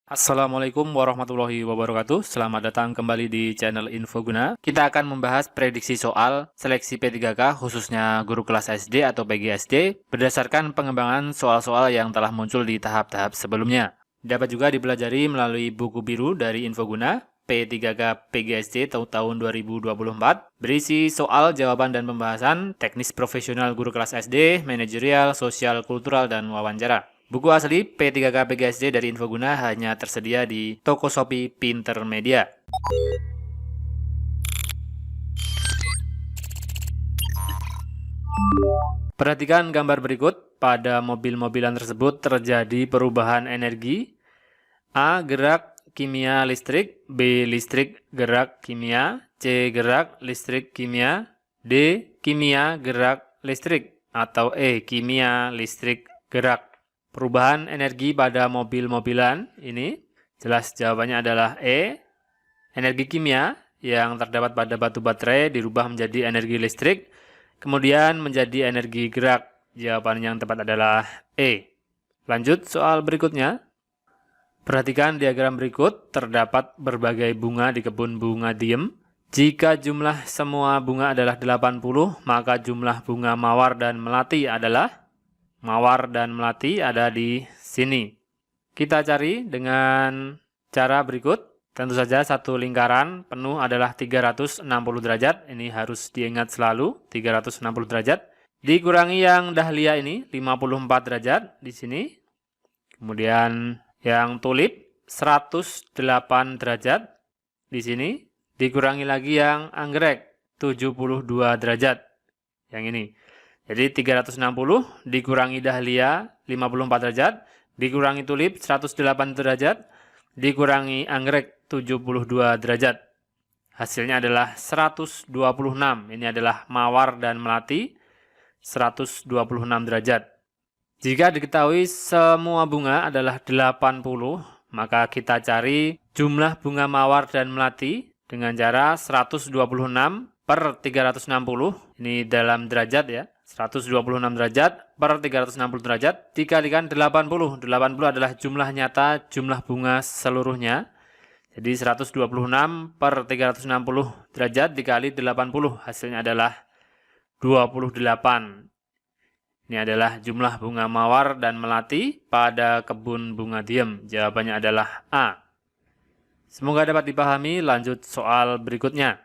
Assalamualaikum warahmatullahi wabarakatuh. Selamat datang kembali di channel Infoguna. Kita akan membahas prediksi soal seleksi P3K khususnya guru kelas SD atau PGSD berdasarkan pengembangan soal-soal yang telah muncul di tahap-tahap sebelumnya. Dapat juga dipelajari melalui buku biru dari Infoguna P3K PGSD tahun 2024 berisi soal, jawaban, dan pembahasan teknis profesional guru kelas SD, manajerial, sosial, kultural, dan wawancara. Buku asli P3K PGSD dari Infoguna hanya tersedia di toko Shopee Pinter Media. Perhatikan gambar berikut. Pada mobil-mobilan tersebut terjadi perubahan energi. A. Gerak kimia listrik. B. Listrik gerak kimia. C. Gerak listrik kimia. D. Kimia gerak listrik. Atau E. Kimia listrik gerak. Perubahan energi pada mobil-mobilan ini, jelas jawabannya adalah E. Energi kimia yang terdapat pada batu baterai dirubah menjadi energi listrik, kemudian menjadi energi gerak. Jawaban yang tepat adalah E. Lanjut soal berikutnya. Perhatikan diagram berikut, terdapat berbagai bunga di kebun bunga diem. Jika jumlah semua bunga adalah 80, maka jumlah bunga mawar dan melati adalah... Mawar dan melati ada di sini. Kita cari dengan cara berikut. Tentu saja satu lingkaran penuh adalah 360 derajat. Ini harus diingat selalu, 360 derajat. Dikurangi yang dahlia ini, 54 derajat di sini. Kemudian yang tulip, 108 derajat di sini. Dikurangi lagi yang anggrek, 72 derajat. Yang ini. Jadi 360 dikurangi dahlia 54 derajat, dikurangi tulip 108 derajat, dikurangi anggrek 72 derajat. Hasilnya adalah 126. Ini adalah mawar dan melati 126 derajat. Jika diketahui semua bunga adalah 80, maka kita cari jumlah bunga mawar dan melati dengan cara 126 per 360. Ini dalam derajat ya. 126 derajat per 360 derajat dikalikan 80. 80 adalah jumlah nyata jumlah bunga seluruhnya. Jadi 126 per 360 derajat dikali 80. Hasilnya adalah 28. Ini adalah jumlah bunga mawar dan melati pada kebun bunga diem. Jawabannya adalah A. Semoga dapat dipahami. Lanjut soal berikutnya.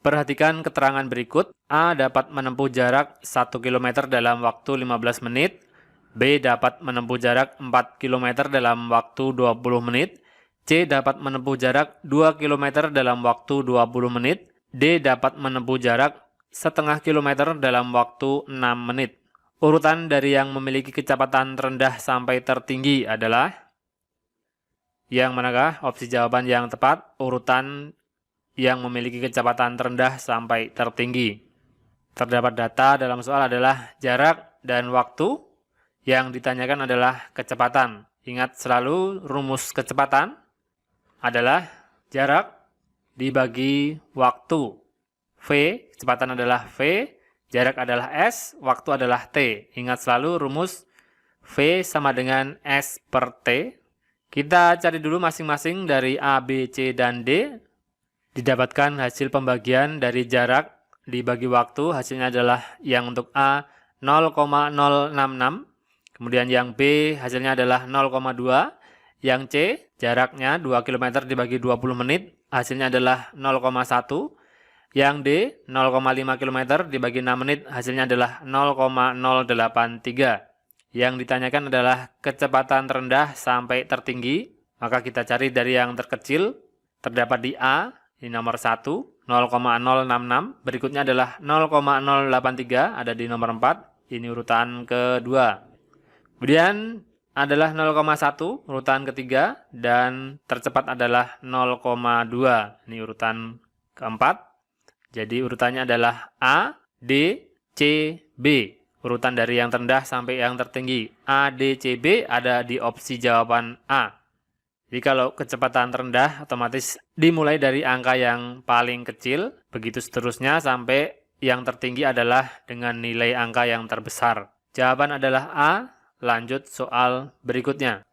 Perhatikan keterangan berikut. A dapat menempuh jarak 1 km dalam waktu 15 menit. B dapat menempuh jarak 4 km dalam waktu 20 menit. C dapat menempuh jarak 2 km dalam waktu 20 menit. D dapat menempuh jarak setengah kilometer dalam waktu 6 menit. Urutan dari yang memiliki kecepatan terendah sampai tertinggi adalah yang manakah? Opsi jawaban yang tepat, urutan yang memiliki kecepatan terendah sampai tertinggi. Terdapat data dalam soal adalah jarak dan waktu. Yang ditanyakan adalah kecepatan. Ingat selalu rumus kecepatan adalah jarak dibagi waktu. V, kecepatan adalah V, jarak adalah S, waktu adalah T. Ingat selalu rumus V sama dengan S per T. Kita cari dulu masing-masing dari A, B, C, dan D. Didapatkan hasil pembagian dari jarak dibagi waktu, hasilnya adalah yang untuk A 0,066, kemudian yang B hasilnya adalah 0,2, yang C jaraknya 2 km dibagi 20 menit, hasilnya adalah 0,1, yang D 0,5 km dibagi 6 menit, hasilnya adalah 0,083. Yang ditanyakan adalah kecepatan terendah sampai tertinggi, maka kita cari dari yang terkecil, terdapat di A. Ini nomor 1, 0,066. Berikutnya adalah 0,083, ada di nomor 4. Ini urutan kedua. Kemudian adalah 0,1, urutan ketiga. Dan tercepat adalah 0,2. Ini urutan keempat. Jadi urutannya adalah A, D, C, B. Urutan dari yang terendah sampai yang tertinggi. A, D, C, B ada di opsi jawaban A. Jadi kalau kecepatan terendah otomatis dimulai dari angka yang paling kecil, begitu seterusnya sampai yang tertinggi adalah dengan nilai angka yang terbesar. Jawaban adalah A. Lanjut soal berikutnya.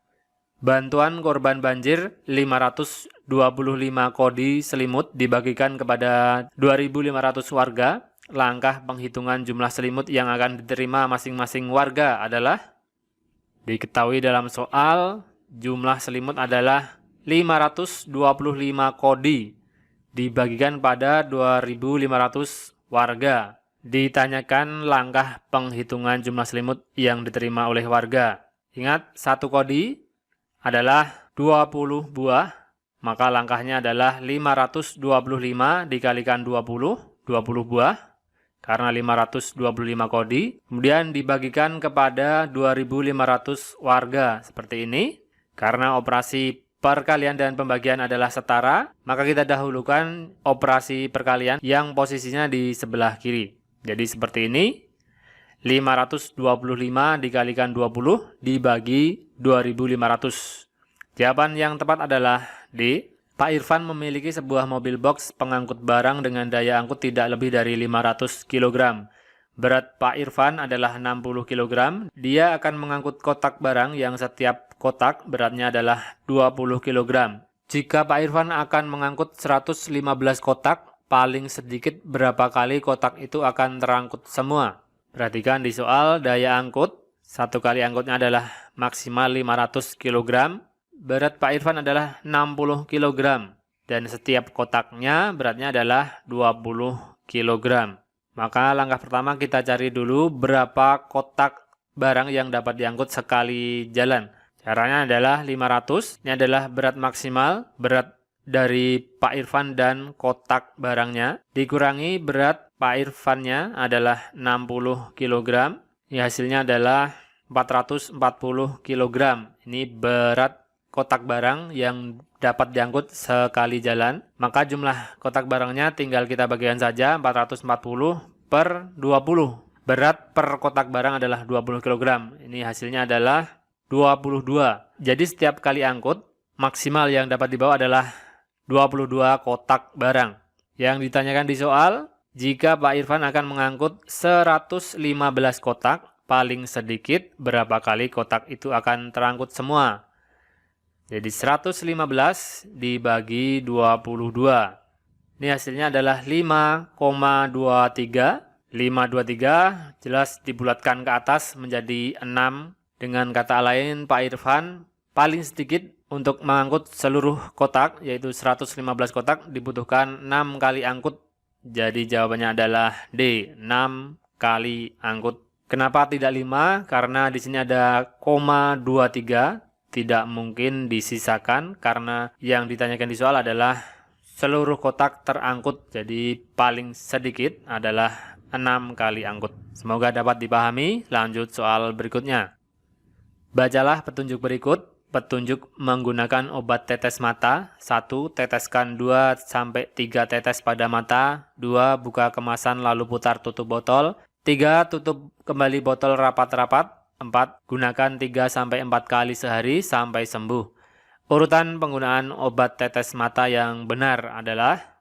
Bantuan korban banjir 525 kodi selimut dibagikan kepada 2.500 warga. Langkah penghitungan jumlah selimut yang akan diterima masing-masing warga adalah, diketahui dalam soal jumlah selimut adalah 525 kodi dibagikan pada 2.500 warga. Ditanyakan langkah penghitungan jumlah selimut yang diterima oleh warga. Ingat, satu kodi adalah 20 buah, maka langkahnya adalah 525 dikalikan 20 buah, karena 525 kodi, kemudian dibagikan kepada 2.500 warga, seperti ini. Karena operasi perkalian dan pembagian adalah setara, maka kita dahulukan operasi perkalian yang posisinya di sebelah kiri. Jadi seperti ini, 525 dikalikan 20 dibagi 2.500. Jawaban yang tepat adalah D. Pak Irfan memiliki sebuah mobil box pengangkut barang dengan daya angkut tidak lebih dari 500 kg. Berat Pak Irfan adalah 60 kg. Dia akan mengangkut kotak barang yang setiap kotak beratnya adalah 20 kg. Jika Pak Irfan akan mengangkut 115 kotak, paling sedikit berapa kali kotak itu akan terangkut semua? Perhatikan di soal daya angkut. Satu kali angkutnya adalah maksimal 500 kg. Berat Pak Irfan adalah 60 kg. Dan setiap kotaknya beratnya adalah 20 kg. Maka langkah pertama kita cari dulu berapa kotak barang yang dapat diangkut sekali jalan. Caranya adalah 500. Ini adalah berat maksimal, berat dari Pak Irfan dan kotak barangnya. Dikurangi berat Pak Irfannya adalah 60 kg. Ini hasilnya adalah 440 kg. Ini berat kotak barang yang dapat diangkut sekali jalan. Maka jumlah kotak barangnya tinggal kita bagikan saja, 440 per 20. Berat per kotak barang adalah 20 kg. Ini hasilnya adalah 22. Jadi setiap kali angkut, maksimal yang dapat dibawa adalah 22 kotak barang. Yang ditanyakan di soal, jika Pak Irfan akan mengangkut 115 kotak, paling sedikit berapa kali kotak itu akan terangkut semua? Jadi 115 dibagi 22. Ini hasilnya adalah 5,23. 5,23 jelas dibulatkan ke atas menjadi 6. Dengan kata lain, Pak Irfan paling sedikit untuk mengangkut seluruh kotak, yaitu 115 kotak, dibutuhkan 6 kali angkut. Jadi jawabannya adalah D, 6 kali angkut. Kenapa tidak 5? Karena di sini ada 0,23. Tidak mungkin disisakan karena yang ditanyakan di soal adalah seluruh kotak terangkut. Jadi paling sedikit adalah 6 kali angkut. Semoga dapat dipahami. Lanjut soal berikutnya. Bacalah petunjuk berikut. Petunjuk menggunakan obat tetes mata. 1. Teteskan 2-3 tetes pada mata. 2. Buka kemasan lalu putar tutup botol. 3. Tutup kembali botol rapat-rapat. 4. Gunakan 3-4 kali sehari sampai sembuh. Urutan penggunaan obat tetes mata yang benar adalah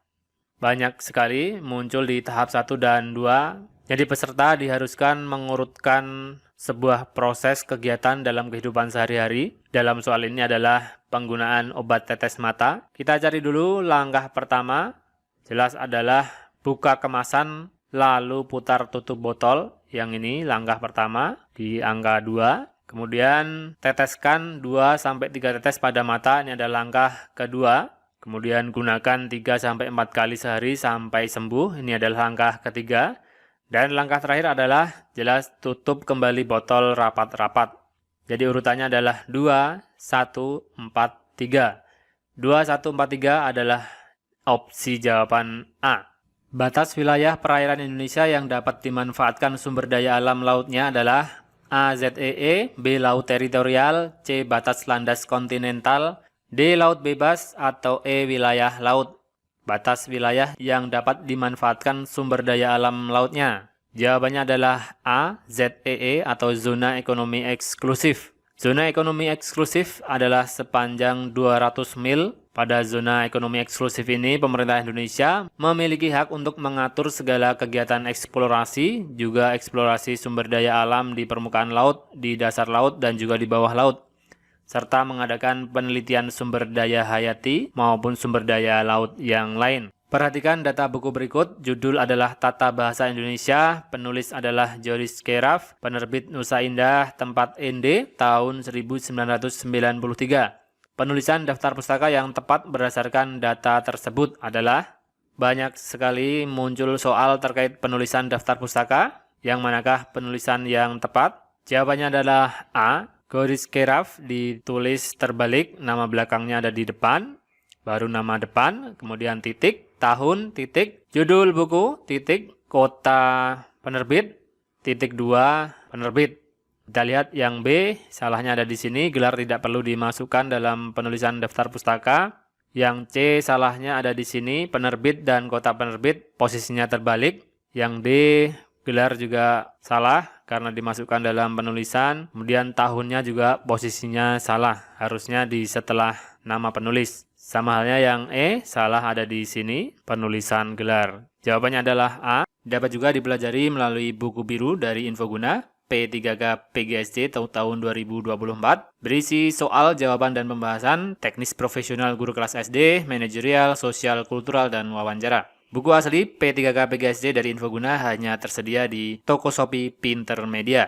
banyak sekali, muncul di tahap 1 dan 2. Jadi peserta diharuskan mengurutkan sebuah proses kegiatan dalam kehidupan sehari-hari. Dalam soal ini adalah penggunaan obat tetes mata. Kita cari dulu langkah pertama. Jelas adalah buka kemasan lalu putar tutup botol. Yang ini langkah pertama di angka 2. Kemudian teteskan 2-3 tetes pada mata. Ini adalah langkah kedua. Kemudian gunakan 3-4 kali sehari sampai sembuh. Ini adalah langkah ketiga. Dan langkah terakhir adalah jelas tutup kembali botol rapat-rapat. Jadi urutannya adalah 2-1-4-3. 2-1-4-3 adalah opsi jawaban A. Batas wilayah perairan Indonesia yang dapat dimanfaatkan sumber daya alam lautnya adalah A. ZEE, B. Laut teritorial, C. Batas landas kontinental, D. Laut bebas, atau E. Wilayah laut. Batas wilayah yang dapat dimanfaatkan sumber daya alam lautnya. Jawabannya adalah A. ZEE atau zona ekonomi eksklusif. Zona ekonomi eksklusif adalah sepanjang 200 mil. Pada zona ekonomi eksklusif ini, pemerintah Indonesia memiliki hak untuk mengatur segala kegiatan eksplorasi, juga eksplorasi sumber daya alam di permukaan laut, di dasar laut, dan juga di bawah laut. serta mengadakan penelitian sumber daya hayati maupun sumber daya laut yang lain. Perhatikan data buku berikut. Judul adalah Tata Bahasa Indonesia, penulis adalah Joris Keraf, penerbit Nusa Indah, tempat ND, tahun 1993. Penulisan daftar pustaka yang tepat berdasarkan data tersebut adalah banyak sekali muncul soal terkait penulisan daftar pustaka. Yang manakah penulisan yang tepat? Jawabannya adalah A. Joris Keraf ditulis terbalik, nama belakangnya ada di depan, baru nama depan, kemudian titik, tahun, titik, judul buku, titik, kota penerbit, titik 2, penerbit. Kita lihat yang B, salahnya ada di sini, gelar tidak perlu dimasukkan dalam penulisan daftar pustaka. Yang C, salahnya ada di sini, penerbit dan kota penerbit, posisinya terbalik. Yang D, gelar juga salah karena dimasukkan dalam penulisan. Kemudian tahunnya juga posisinya salah, harusnya di setelah nama penulis. Sama halnya yang E, salah ada di sini, penulisan gelar. Jawabannya adalah A. Dapat juga dipelajari melalui buku biru dari Infoguna P3K PGSD tahun 2024. Berisi soal, jawaban, dan pembahasan teknis profesional guru kelas SD, manajerial, sosial, kultural, dan wawancara. Buku asli P3K PGSD dari Infoguna hanya tersedia di toko Shopee Pinter Media.